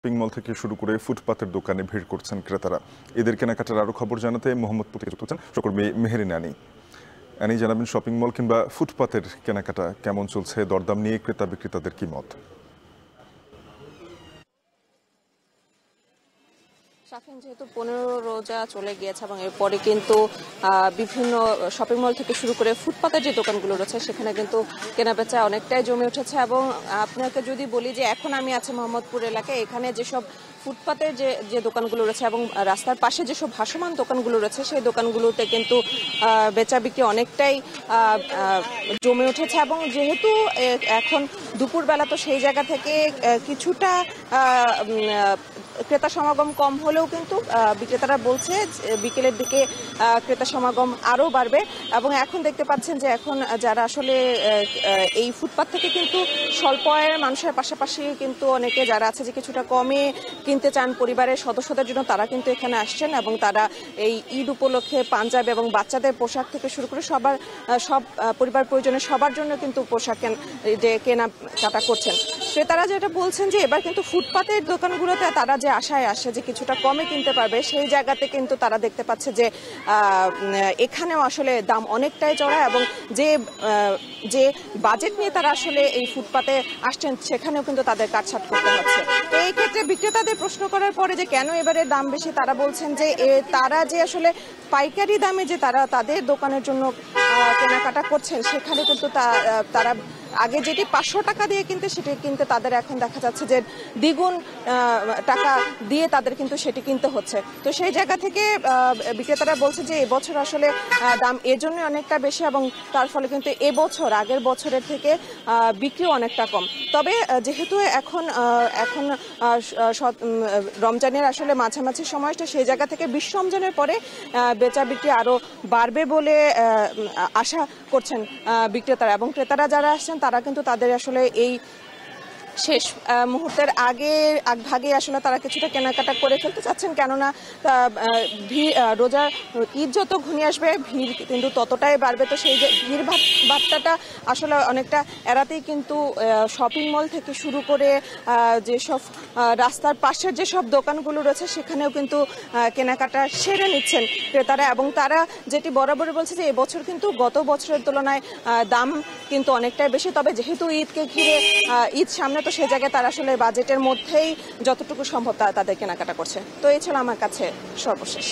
Shopping mall থেকে শুরু করে ফুটপাতের দোকানে ভিড় করছেন ক্রেতারা। এদের কেনাকাটার আরও খবর জানাতে মোহাম্মদপুর থেকে যুক্ত হচ্ছেন সহকর্মী মেহেরিন আনি। আনি, জানাবেন শপিং মল কিংবা ফুটপাতের কেনাকাটা কেমন চলছে, দরদাম নিয়ে ক্রেতা বিক্রেতাদের কি মত? শাফিন, যেহেতু 15 রোজা চলে গিয়েছে এবং এরপরে কিন্তু বিভিন্ন শপিং মল থেকে শুরু করে ফুটপাতের যে দোকানগুলো রয়েছে সেখানে কিন্তু কেনাবেচা অনেকটাই জমে উঠেছে। এবং আপনাকে যদি বলি যে এখন আমি আছি মোহাম্মদপুর এলাকায়, এখানে যেসব ফুটপাতের যে দোকানগুলো রয়েছে এবং রাস্তার পাশে যেসব ভাসমান দোকানগুলো রয়েছে সেই দোকানগুলোতে কিন্তু বেচা বিক্রি অনেকটাই জমে উঠেছে। এবং যেহেতু এখন দুপুরবেলা, তো সেই জায়গা থেকে কিছুটা ক্রেতা সমাগম কম হলেও কিন্তু বিক্রেতারা বলছে বিকেলের দিকে ক্রেতা সমাগম আরও বাড়বে। এবং এখন দেখতে পাচ্ছেন যে এখন যারা আসলে এই ফুটপাত থেকে কিন্তু স্বল্প আয়ের মানুষের পাশাপাশি কিন্তু অনেকে যারা আছে যে কিছুটা কমে কিনতে চান পরিবারের সদস্যদের জন্য, তারা কিন্তু এখানে আসছেন এবং তারা এই ঈদ উপলক্ষে পাঞ্জাবি এবং বাচ্চাদের পোশাক থেকে শুরু করে সব পরিবার প্রয়োজনে সবার জন্য কিন্তু পোশাক কেনাকাটা করছেন। ক্রেতারা যেটা বলছেন যে এবার কিন্তু ফুটপাতের দোকানগুলোতে তারা যে আশায় আসে যে কিছুটা কমে কিনতে পারবে, সেই জায়গাতে কিন্তু তারা দেখতে পাচ্ছে যে এখানেও আসলে দাম অনেকটাই চড়া এবং যে বাজেট নিয়ে তারা আসলে এই ফুটপাতে আসছেন সেখানেও কিন্তু তাদের কাটছাট করতে হচ্ছে। তো এই ক্ষেত্রে বিক্রেতাদের প্রশ্ন করার পরে যে কেন এবারে দাম বেশি, তারা বলছেন যে তারা যে আসলে পাইকারি দামে যে তারা তাদের দোকানের জন্য কেনাকাটা করছেন সেখানে কিন্তু তারা আগে যেটি 500 টাকা দিয়ে কিনতে সেটি কিনতে তাদের এখন দেখা যাচ্ছে যে দ্বিগুণ টাকা দিয়ে তাদের কিন্তু সেটি কিনতে হচ্ছে। তো সেই জায়গা থেকে বিক্রেতারা বলছে যে এবছর আসলে দাম এজন্য অনেকটা বেশি এবং তার ফলে কিন্তু এবছর আগের বছরের থেকে বিক্রিও অনেকটা কম। তবে যেহেতু এখন রমজানের আসলে মাঝামাঝি সময়টা, সেই জায়গা থেকে বিশ্ব রমজানের পরে বেচা বিক্রি আরও বাড়বে বলে আশা করছেন বিক্রেতারা। এবং ক্রেতারা যারা আসছেন তারা কিন্তু তাদের আসলে এই শেষ মুহূর্তের ভাগে আসলে তারা কিছুটা কেনাকাটা করে ফেলতে চাচ্ছেন, কেননা রোজার ঈদ যত ঘনিয়ে আসবে ভিড় কিন্তু ততটাই বাড়বে। তো সেই ভিড় ভাবটাটা আসলে অনেকটা এড়াতেই কিন্তু শপিং মল থেকে শুরু করে যেসব রাস্তার পাশের যেসব দোকানগুলো রয়েছে সেখানেও কিন্তু কেনাকাটা সেরে নিচ্ছেন ক্রেতারা। এবং তারা যেটি বরাবরই বলছে যে এবছর কিন্তু গত বছরের তুলনায় দাম কিন্তু অনেকটাই বেশি। তবে যেহেতু ঈদকে ঘিরে ঈদ সামনে, তো সেই জায়গায় তারা আসলে বাজেটের মধ্যেই যতটুকু সম্ভব তাদের কেনাকাটা করছে। তো এই ছিল আমার কাছে সর্বশেষ।